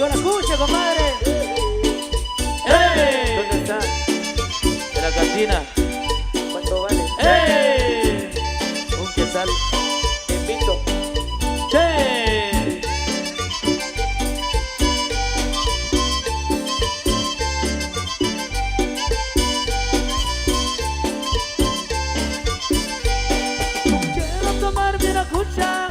Llegó la cucha, compadre. ¡Ey! ¿Dónde está? De la cantina. ¿Cuánto vale? ¡Ey! Un quesal. Te invito. ¡Che! Quiero tomarme una cucha.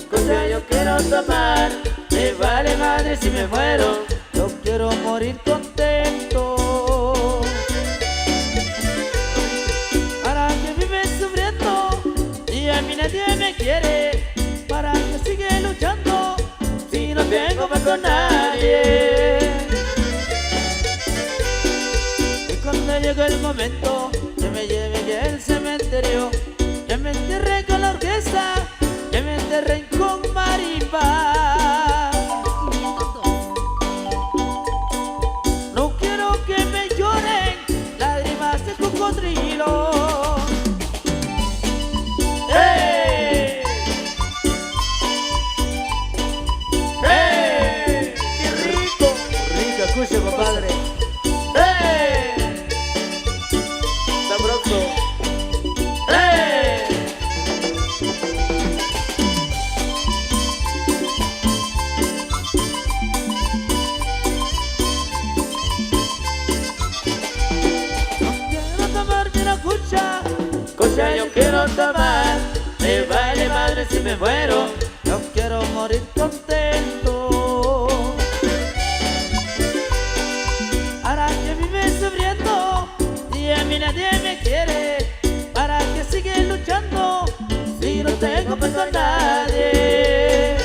Cucha yo quiero tomar. Me vale madre si me muero. Yo quiero morir contento. Para que vive sufriendo y a mí nadie me quiere. Para que sigue luchando si no tengo más con nadie. Y cuando llegó el momento que me lleve al cementerio, que me enterré con la orquesta, que me enterré con marimba. No quiero que me lloren lágrimas de cocodrilo. ¡Ey! ¡Ey! ¡Qué rico! Rica cucha, compadre. ¡Ey! Sabroso. ¡Ey! Quiero tomarme una cucha, cucha yo quiero tomar. Me vale madre si me muero, yo quiero morir contento. Ahora que vive sufriendo y a mí nadie me quiere, para que sigue luchando si no tengo pues con nadie.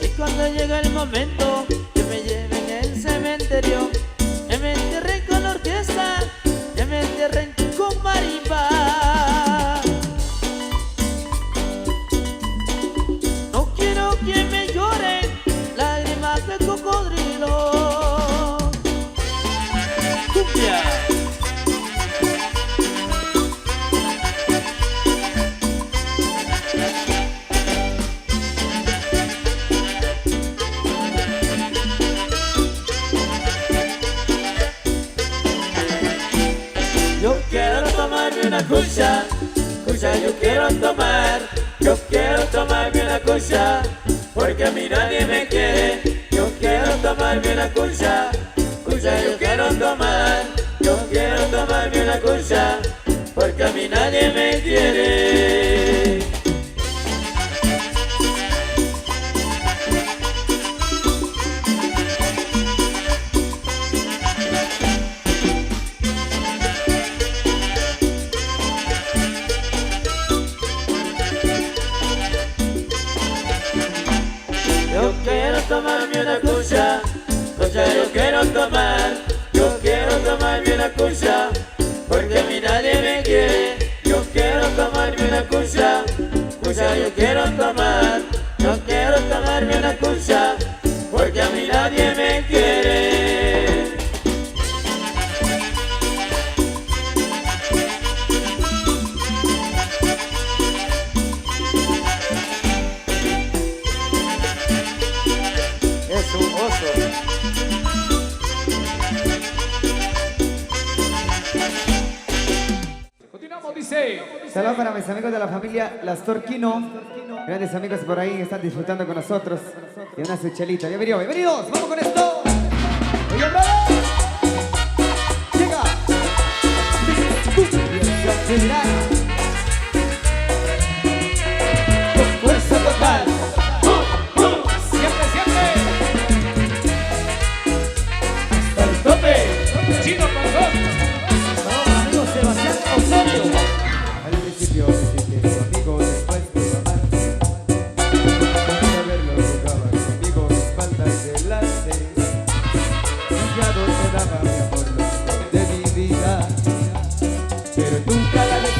Y cuando llega el momento que me lleven al cementerio, que me entierren con la orquesta, que me entierren con marimba. No quiero que me lloren lágrimas de cocodrilo. ¡Cumbia! Yo quiero tomarme una cucha, cucha yo quiero tomar. Yo quiero tomarme una cucha, porque a mí nadie me quiere. Yo quiero tomarme una cucha, cucha yo quiero tomar. Yo quiero tomarme una cucha, porque a mí nadie me quiere. Yo quiero tomarme una cucha, cucha yo quiero tomar. Yo quiero tomarme una cucha, porque a mí nadie me quiere. Yo quiero tomarme una cucha, cucha yo quiero tomar. Yo quiero tomarme una cucha, porque a mí nadie me quiere. Es un oso. Continuamos, dice. Saludos para mis amigos de la familia Las Torquino. Grandes amigos por ahí que están disfrutando con nosotros. Y una suchelita. Bienvenidos, bienvenidos. Vamos con esto. Oye, bravo. Llega. Fuerza total. Siempre, siempre. Hasta el tope. Chino con dos. Amigo Sebastián Osorio. Al principio me sentí tu amigo, después tu mamá. Para verlo jugaba conmigo, espaldas delante. Confiado te daba mi amor, lo mejor de mi vida. Pero tú cada vez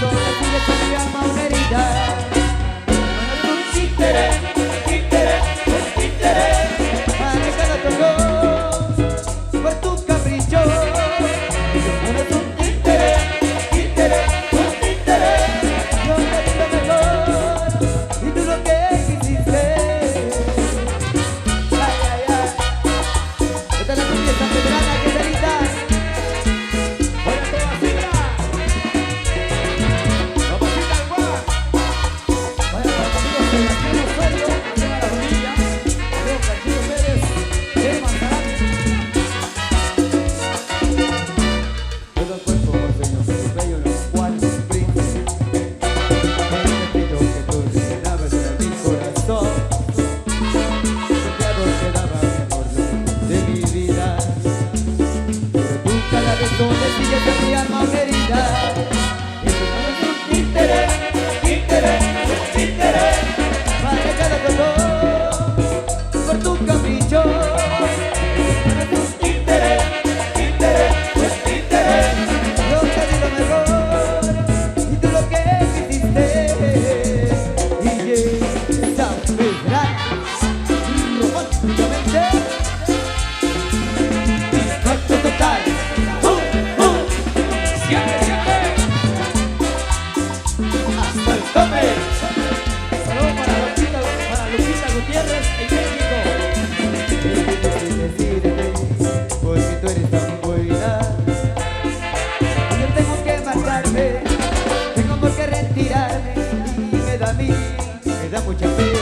me da mucha pena.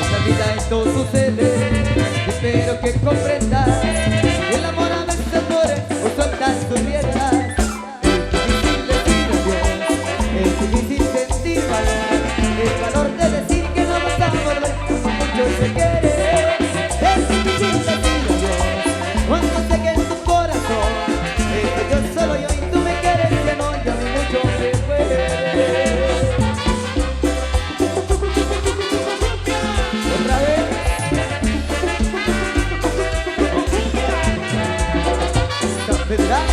En la vida esto sucede, espero que comprendas. El amor a veces muere o sueltas tus riendas. Es difícil sentir valor, el valor de decir que no vas a volver como mucho se quiere. Es difícil decir adiós cuando sé que en tu corazón estoy yo solo yo y tú me quieres, que no, ya ni mucho se puede. Otra vez. San Federal.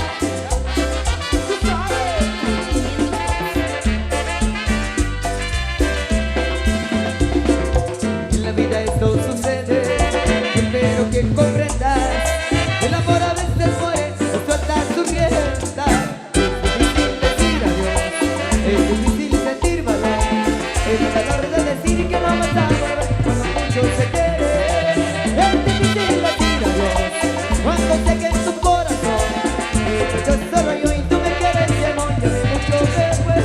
Esto sucede, espero que comprendas. El amor a veces muere o suelta su rienda. Es difícil decir adiós, es difícil sentir valor, el valor de decir que no vas a volver cuando mucho se quiere. Es difícil decir adiós cuando sé que en tu corazón estoy yo solo yo y tú me quieres, que no, ya de mucho se puede.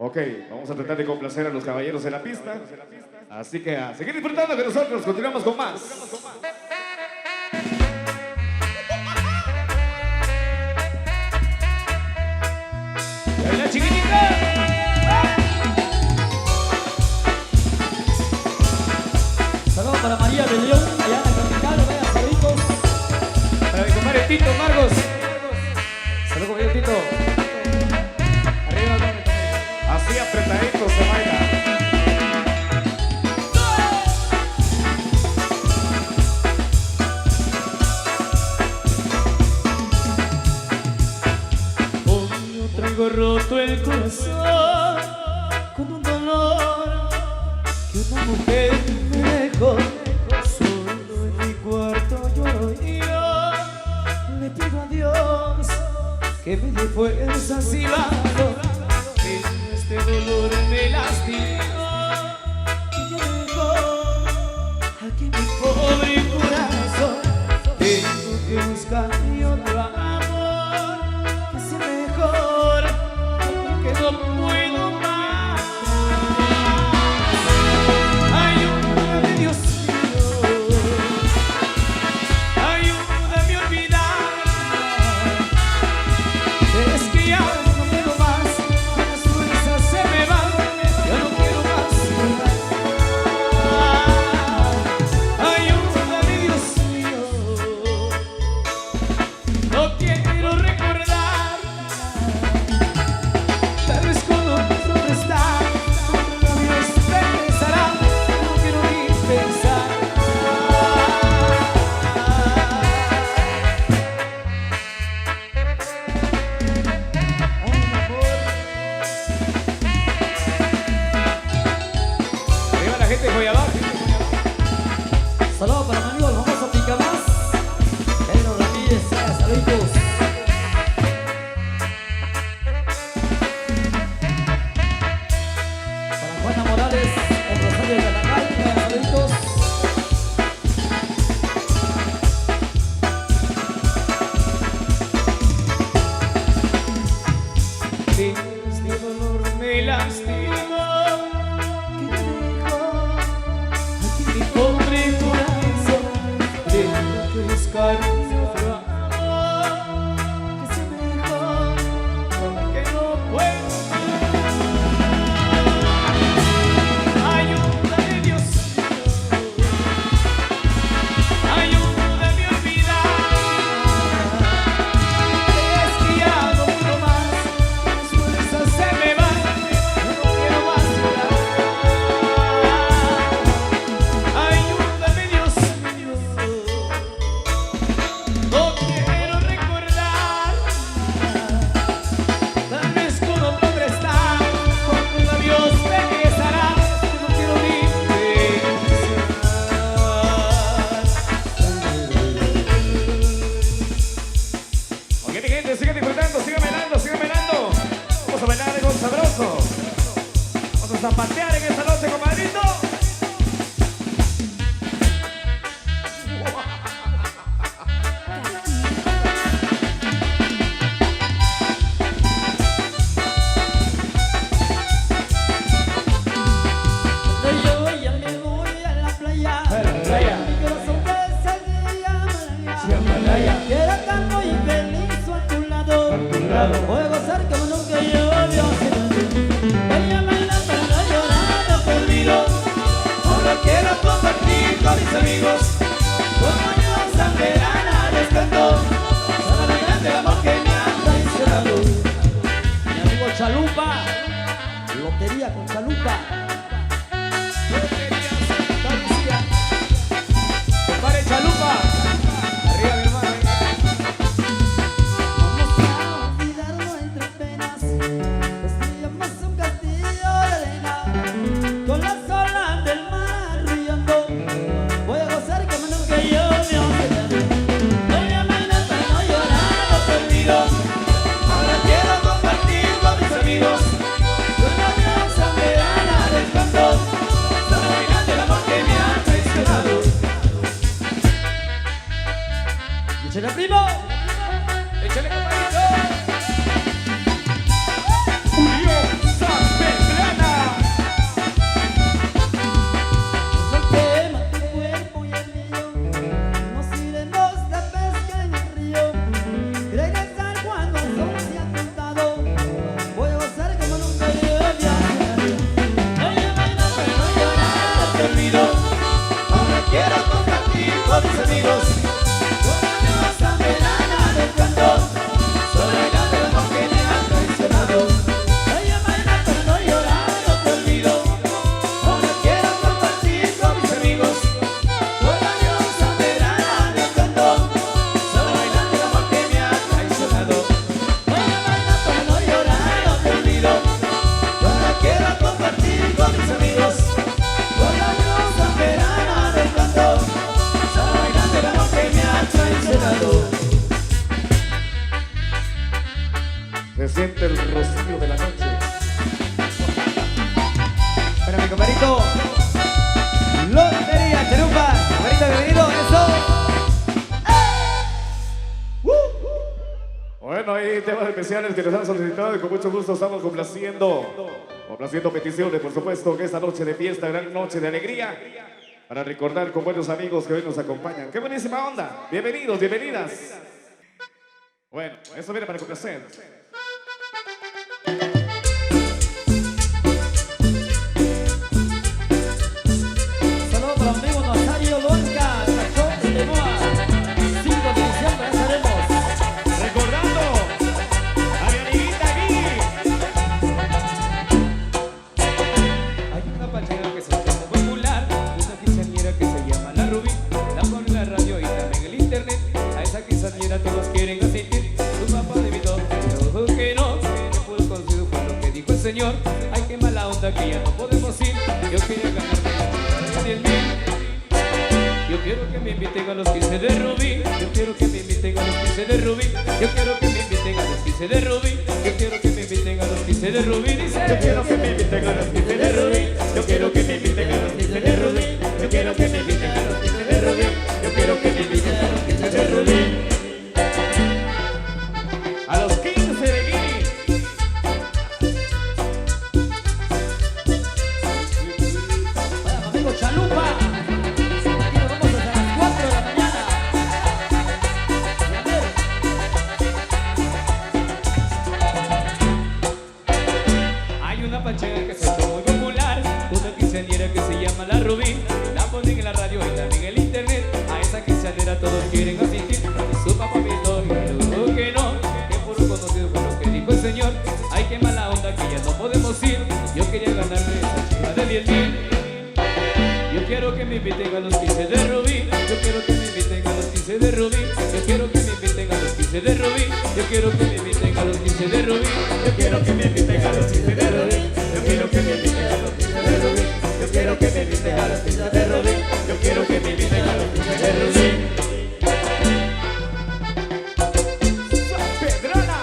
Ok, vamos a tratar de complacer a los caballeros en la pista. Así que a seguir disfrutando que nosotros continuamos con más. ¡La chiquitica! Saludos para María de León, allá en la capital, vaya, saluditos. Para mi compadre Tito Marcos. Saludos, compañero Tito. Arriba, compadre. Así apretadito se baila. Hoy yo traigo roto el corazón con un dolor que una mujer me dejó. Solo en mi cuarto lloro y yo le pido a Dios que me dé fuerzas y valor. Este dolor me lastima. Y yo dejo aquí mi pobre corazón. Tengo que buscar otro amor que sea mejor, porque no puedo más. Ayúdame, Dios mío, ayúdame a olvidar. Es que ya no puedo más, las fuerzas se me van, ya no quiero más llorar. Ayúdame, Dios mío, no quiero recordar. Tal vez cuando no está, tus labios me besarán, no quiero ni pensar. Arriba la gente de Joyabá. Saludos para mi amigo el famoso Picamás, Pedro Ramírez, saluditos. Para Juana Morales, el Rosario de Canacay, saluditos. Este dolor me lastima. Que me dejó aquí mi pobre corazón. Tengo que buscar otro amor Que sea mejor, que no puedo más. Ayúdame, Dios mío, ayúdame a olvidar. Es que ya no puedo más, las fuerzas se me van, ya no quiero más llorar. Ayúdame, Dios mío, no quiero zapatear en esta noche, compadrito. Yo ya me voy a la playa. Mi corazón se llama Malaya. Quiero estar muy feliz a tu lado. Voy a gozar como nunca yo había sido. Ella baila para no llorar, no te olvido. Ahora quiero compartir con mis amigos. Como yo San Verana les canto. Solamente el amor que me ha traicionado. Mi amigo Chalupa. Lotería con Chalupa. Compadre Chalupa. Arriba, mi hermano. Vamos a olvidar nuestras penas. Construyamos un castillo de arena. Con las olas del mar arrullando. Voy a gozar como nunca yo me olvidé. Voy a bailar para no llorar, no te olvido. Ahora quiero compartir con mis amigos. Una diosa verana les canto. Solo bailando el amor que me ha traicionado. ¡Échale, primo! Échale, compadrito. Julio San Pedrana. Quema tu cuerpo y el mío. Nos iremos de pesca en el río. Regresar cuando el sol se ha ocultado. Voy a gozar como nunca yo había soñado. Ella baila pero no llorar, no te olvido. Ahora quiero compartir con mis amigos. Una diosa verana del canto. Solo bailando el amor que me ha traicionado. Ella baila pero no llorar, no te olvido. Ahora quiero compartir con mis amigos. Una diosa verana del canto. Solo bailando el amor que me ha traicionado. Ella baila pero no llorar, no te olvido. Ahora quiero compartir con mis amigos. Una diosa verana del canto. Solo bailando el amor que me ha traicionado. Se siente el rocío de la noche. Bueno, mi compadrito. Lotería, Chalupa. Compadrito, bienvenido. Eso. Bueno, hay temas especiales que nos han solicitado y con mucho gusto estamos complaciendo peticiones, por supuesto, que esta noche de fiesta, gran noche de alegría, para recordar con buenos amigos que hoy nos acompañan. ¡Qué buenísima onda! Bienvenidos, bienvenidas. Bueno, eso viene para complacer. Saludos para mi amigo Nazario Lonca, Tachón de Moa. 5 de diciembre estaremos. Recordando a mi amiguita Gui. Hay una pachanga que se llama popular, una quinceañera que se llama La Rubí. La ponen en la radio y también en el internet. A esa quinceañera todos quieren asistir. Su papá le invitó, pero dijo que no. Que puro consejo fue lo que dijo el señor. Ay, qué mala onda que ya no podemos ir. Yo quería ganarme la 10,000. Yo quiero que me inviten a los 15 de Rubí. Yo quiero que me inviten a los 15 de Rubí. Yo quiero que me inviten a los 15 de Rubí. Yo quiero que me inviten a los 15 de Rubí. Dice, yo quiero que me inviten a los 15 de Rubí. Yo quiero que me inviten a los 15 de Rubí. Yo quiero que me inviten a los 15 de Rubí. Yo quiero que me inviten a los 15 de Rubí. A los 15 de Guinea. Para mi amigo Chalupa. Aquí nos vamos hasta las 4 de la mañana. Y a ver. Hay una pachanga que se hizo muy popular, una quinceañera que se llama La Rubí. La ponen en la radio y también en el internet. A esa quinceañera todos quieren asistir. Su papá vino y dijo que no. Que puro conocido fue lo que dijo el señor. Ay, qué mala onda que ya no podemos ir. Yo quería ganarme esa chica de 10,000. Yo quiero que me inviten a los 15 de Rubí. Yo quiero que me inviten a los 15 de Rubí. Yo quiero que me inviten a los 15 de Rubí. Yo quiero que me inviten a los 15 de Rubí. Yo quiero que me inviten a los 15 de Rubí. Yo quiero que me inviten a los 15 de Rubí. Yo quiero que me inviten a los 15 de Rubí. Yo quiero que me inviten a los 15 de Rubí. Pedrana.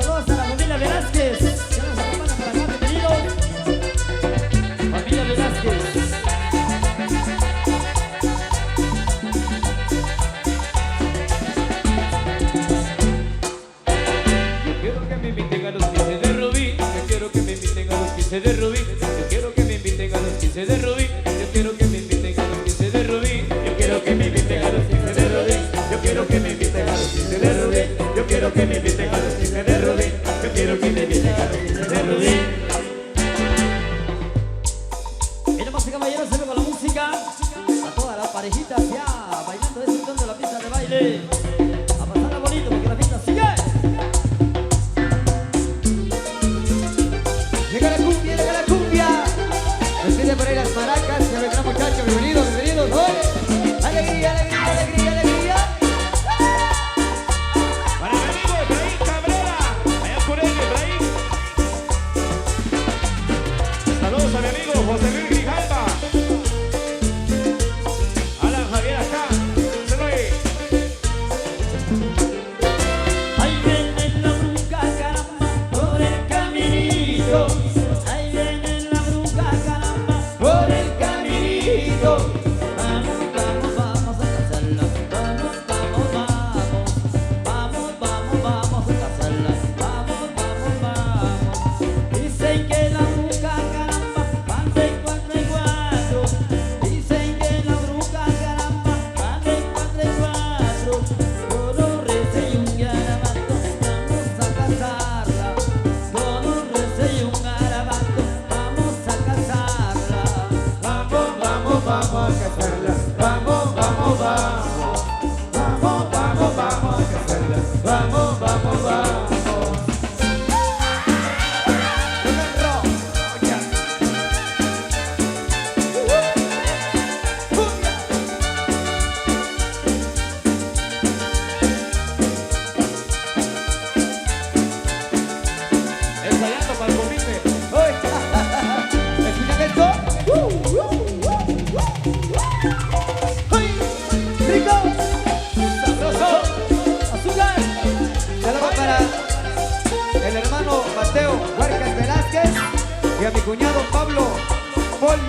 Saludos a la familia Velázquez. Ya nos acompañan para acá, bienvenidos. noche. A pasarla bonito porque la fiesta sigue. Llega la cumbia, llega la cumbia. Nos pide por ahí las maracas. Ya vendrán muchachos, bienvenidos, bienvenidos. ¡Ole! Alegría, alegría, alegría, alegría. Para mi amigo Efraín Cabrera, allá por él, Efraín. Saludos a mi amigo José Luis Grijalva. Alan Javier acá, se lo oye. Ahí viene la bruja caramba por el caminito. Ahí viene la bruja caramba por el caminito. Vamos, vamos, vamos a casarla. Vamos, vamos, vamos. Vamos, vamos, vamos a casarla. Vamos, vamos, vamos. Dicen que la bruja caramba van de cuatro en cuatro. Dicen que la bruja caramba van de cuatro en cuatro. Con un rece y un garabato vamos a casarla. Con un rece y un garabato vamos a casarla. Vamos, vamos, vamos a casarla. Vamos, vamos, vamos. Vamos, vamos, vamos a casarla. Vamos, vamos, vamos. Ensayando para el convite. ¿Escuchan esto? ¡Ay! ¡Rico! ¡Sabroso! ¡Azúcar! Saludos para el hermano Mateo Huarcas Velázquez y a mi cuñado Pablo Paul.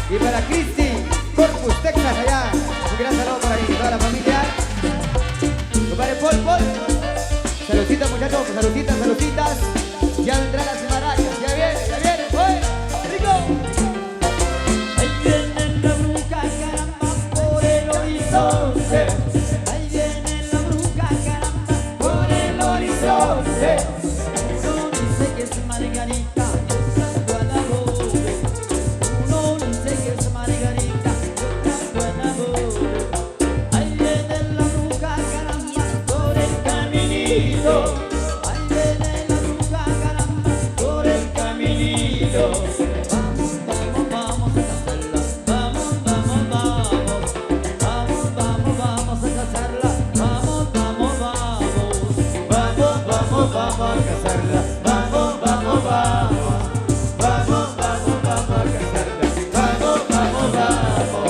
Y para Cristi Corpus, Texas, allá. Un gran saludo para ahí, toda la familia. Compadre Paul. Saluditas, muchachos, saluditas. Ya vendrán las maracas, ya viene, ¡oye! ¡Rico! Ahí viene la bruja caramba por el horizonte. Ahí viene la bruja caramba por el horizonte. Uno dice que es Margarita, otra Guanabore. Uno dice que es Margarita, otra Guanabore. Ahí viene la bruja caramba por el caminito. Ahí viene la bruja caramba por el caminito. Vamos, vamos, vamos a casarla. Vamos, vamos, vamos. Vamos, vamos, vamos a casarla. Vamos, vamos, vamos. Vamos, vamos, vamos a casarla. Vamos, vamos, vamos. Vamos, vamos, vamos a casarla. Vamos, vamos, vamos.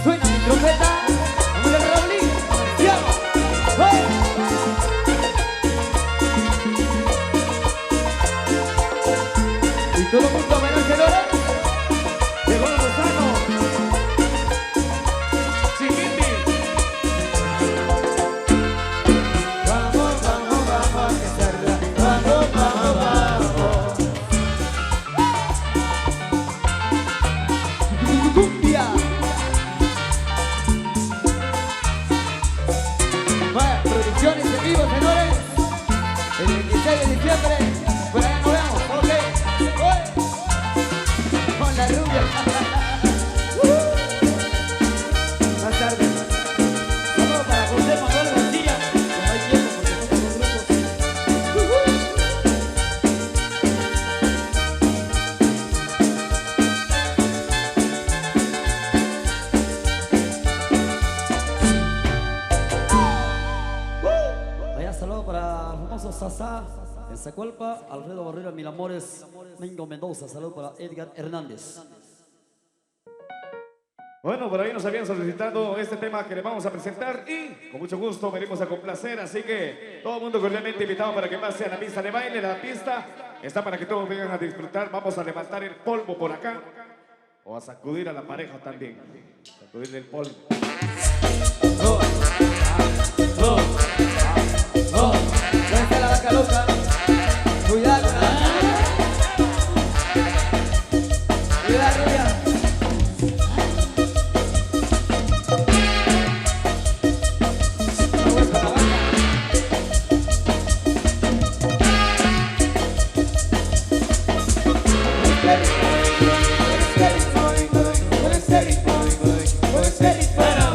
Suena mi trompeta. Vamos al Raulín. ¡Ya! ¡Oye! Y todo el mundo a bailar, señores. Llegó el gusano. Chiquiti. Vamos, vamos, vamos a casarla. Vamos, vamos, vamos. Cumbia. Vaya, producciones en vivo, señores. El 26 de diciembre. Por allá nos vemos. Ok. Oye. Con la rubia. Más tarde. Saludos para José Manuel García, que no hay tiempo porque tocan los grupos. Vaya saludo para el famoso Sasá en Zacualpa, Alfredo Barrera, Mil Amores, Mingo Mendoza. Saludo para Edgar Hernández. Bueno, por ahí nos habían solicitado este tema que le vamos a presentar y con mucho gusto venimos a complacer, así que todo el mundo cordialmente invitado para que pase a la pista de baile. La pista está para que todos vengan a disfrutar. Vamos a levantar el polvo por acá o a sacudir a la pareja también. Sacudirle el polvo. ¿Dónde está la vaca loca? Cuidado. Cuidado, rubia. Para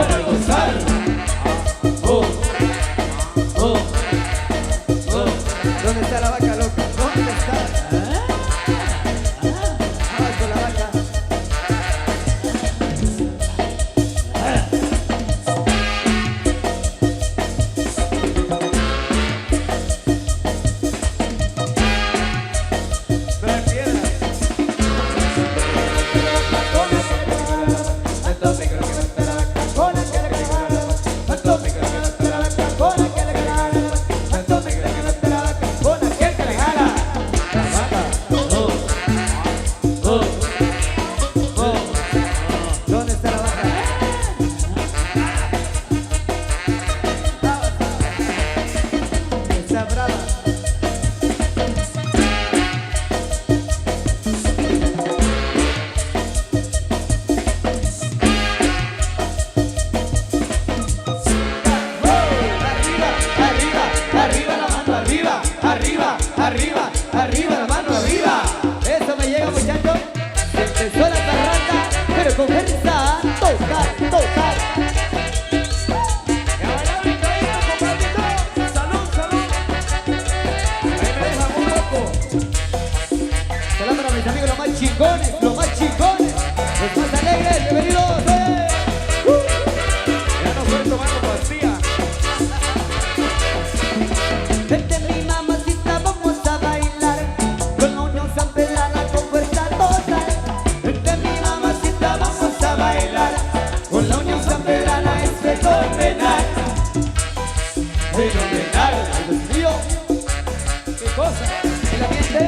para gozar. Oh, oh, oh. ¿Dónde está la vaca loca? ¿Dónde está? Vamos con la vaca. ¿Dónde está la vaca? Está brava. Arriba la mano, arriba. Eso me llega, muchachos. Se empezó la parranda, pero con fuerza. Tocar, tocar. Y a bailar mi cabina, compadrito. Salud, salud. Ahí me dejan un poco. Saludos para mis amigos, los más chingones, los más chingones, los más alegres. Bienvenidos. Ya no estoy tomando pastilla. Vente mi mamacita, vamos a bailar con la unión sanpelana con fuerza total. Vente mi mamacita, vamos a bailar con la unión sanpelana, es fenomenal. Fenomenal. Dios mío, ¿Qué cosa? el ambiente.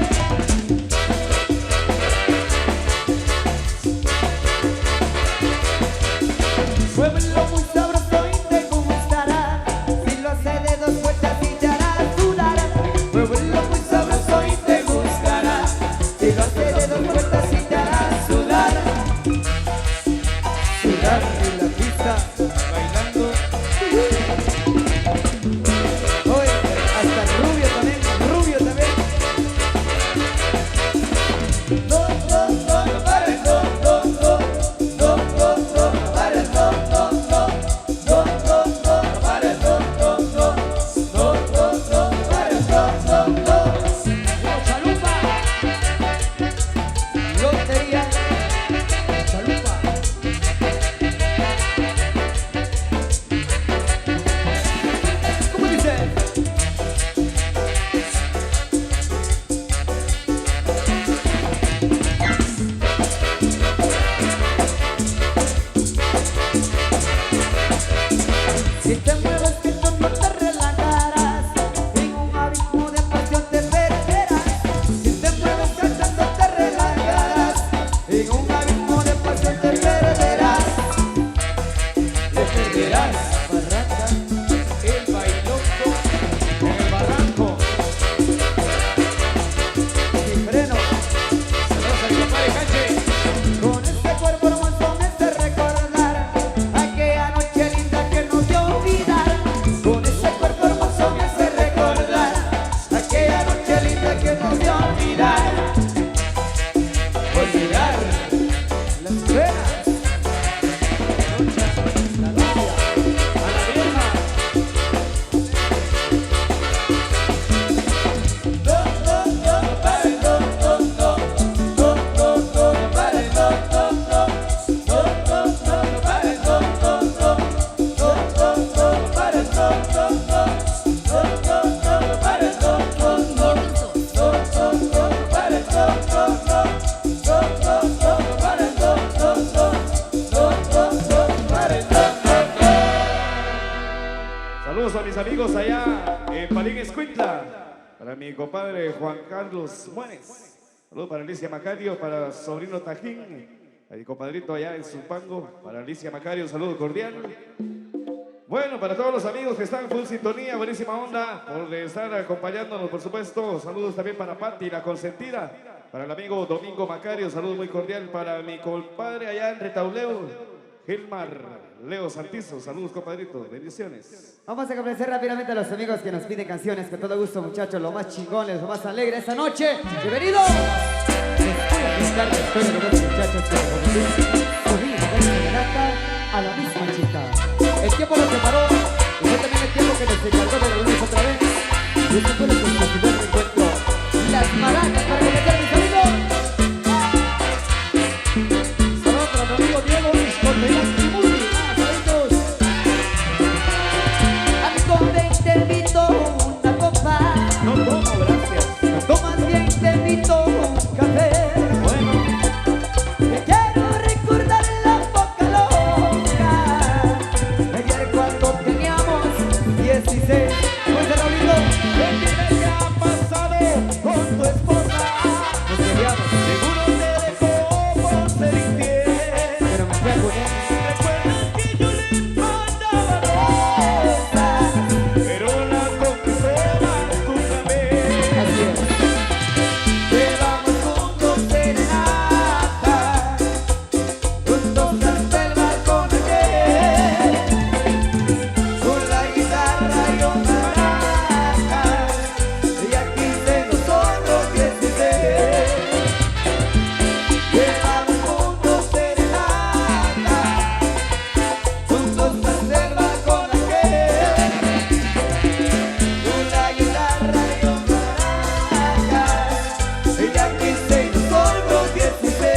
Muévelo muy sabroso y te gustará. Si lo hace de dos vueltas y te hará sudar. Muévelo muy sabroso y te gustará. Si lo hace de dos vueltas y te hará sudar. Sudar en la pista. Bailando. Oye, hasta rubio también, rubio también. No, no, no, no pares, no, no, no. No, no, no, no pares, no, no, no. No, no, no, no pares, no, no, no. No, no, no pares, no, no, no. Chalupa. Lotería, Chalupa. ¿cómo dice? Si te mueves que tú no te relajarás, en un abismo de pasión te perderás. Si te mueves que tú no te relajarás, en un abismo de pasión te perderás. Te perderás. Barranca, El bailongo en el barranco. sin freno, Saludos a mi compadre Cache. con este cuerpo hermoso me hace recordar aquella noche linda que no dio olvidar. Con este cuerpo hermoso me hace recordar aquella noche linda que no dio olvidar. Olvidar. Las penas, A la vieja. no, no, no, pares, no, no, no. No, no, no, pares, no, no, no. No, no, no, pares, no, no, no. No, no, no, pares, no, no, no. No, no, no, pares, no, no, no. No, no, no, pares, no, no, no. No, no, no, pares, no, no, no. No, no, no, pares, no, no, no. Saludos a mis amigos allá en Palín Escuintla. Para mi compadre Juan Carlos Muárez. Saludos para Alicia Macario, para sobrino Tajín. A mi compadrito allá en Zumpango. Para Alicia Macario, un saludo cordial. Bueno, para todos los amigos que están en full sintonía, buenísima onda por estar acompañándonos, por supuesto. Saludos también para Pati, la consentida. Para el amigo Domingo Macario, saludo muy cordial para mi compadre allá en Retauleo, Gilmar Leo Santizo. Saludos, compadrito. Bendiciones. Vamos a complacer rápidamente a los amigos que nos piden canciones. Con todo gusto, muchachos, lo más chingones, lo más alegre esta noche. ¡Bienvenidos! Les voy a contar la historia de los muchachos que como su vida, Serenata, a la misma chica. El tiempo nos separó, y fue también el tiempo que nos encargó de reunirnos otra vez. Y este fue nuestro primer encuentro. Las maracas para cometer mis amigos. Saludos para mi amigo Diego Luis Cortellán y Murri. Saludos. Amigo, ven, te invito una copa. No tomo, gracias. No tomas bien, te invito un café. Bueno, Que quiero recordar la boca loca de ayer cuando teníamos 16. Muy de Raulito, ¿qué ha pasado con tu esposa? nos peleamos, Seguro te dejó por ser infiel. pero me fui a poner. ¿Recuerdas que yo le mandaba rosas? Pero la conquistaba nunca vez. Así es. Llevamos juntos serenata, juntos hasta el balcón aquel, con la guitarra y una maraca, y aquí se nosotros 16. Llevamos juntos serenata, juntos hasta el balcón aquel, con la guitarra y una maraca, y aquí se nosotros 16.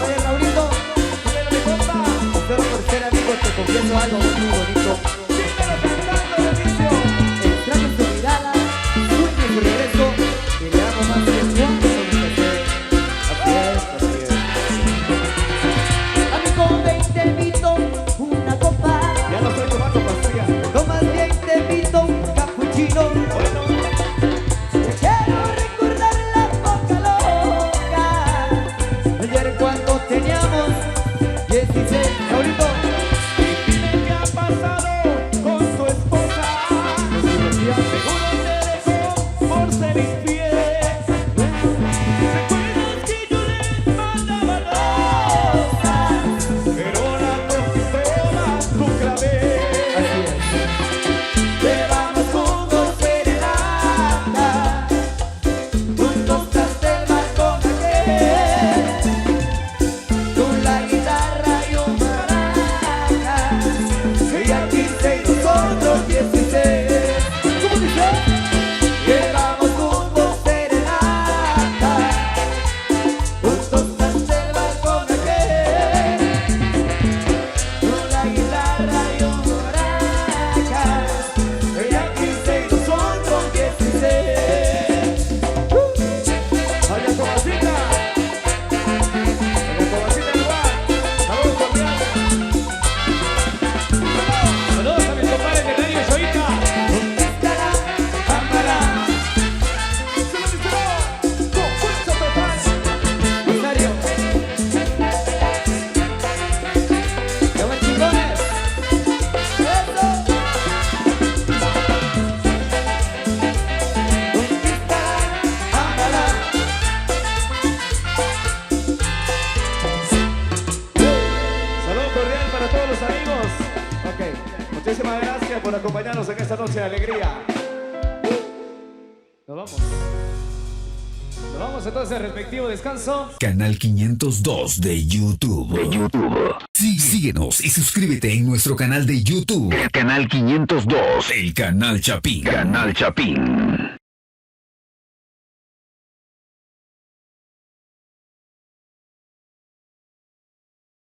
Oye, Raulito, Pero mi compa, solo por ser amigo te confieso algo muy bonito. síguelo cantando, Benicio. Extraño su mirada, sueño su regreso y le amo más que cuando lo empecé. Así es. Amigo, ven, te invito una copa. Ya no estoy tomando pastillas. Tomas bien, te invito un cappuccino. Bueno, Quiero recordar la boca loca de ayer cuando teníamos 16. Raulito, dime qué ha pasado con tu esposa. nos divertíamos. Seguro te dejó por ser infiel. ¿Recuerdas que yo le mandaba rosas? Pero la conquistaba nunca vez. Así es. Llevamos juntos serenata, juntos hasta el balcón aquel, con la guitarra y un maraca, y aquí se nosotros 16. ¿Cómo dice? Llevamos juntos serenata, juntos hasta el balcón aquel, con la guitarra y un maraca, y aquí se nosotros 16. Doña Tomasita. Doña Tomasita igual. Saludos cordiales. Saludos a mis compadres de Radio Shoita. Estará, cámara, Se lo dice, con fuerza total. Rosario. ¡Qué buen chingones! ¡Eso! Cámara. Saludos cordial para todos los amigos. Ok. Muchísimas gracias por acompañarnos en esta noche de alegría. Nos vamos. Nos vamos entonces al respectivo descanso. Canal 502 de YouTube. Sí, síguenos y suscríbete en nuestro canal de YouTube. Canal 502. El Canal Chapín. Canal Chapín.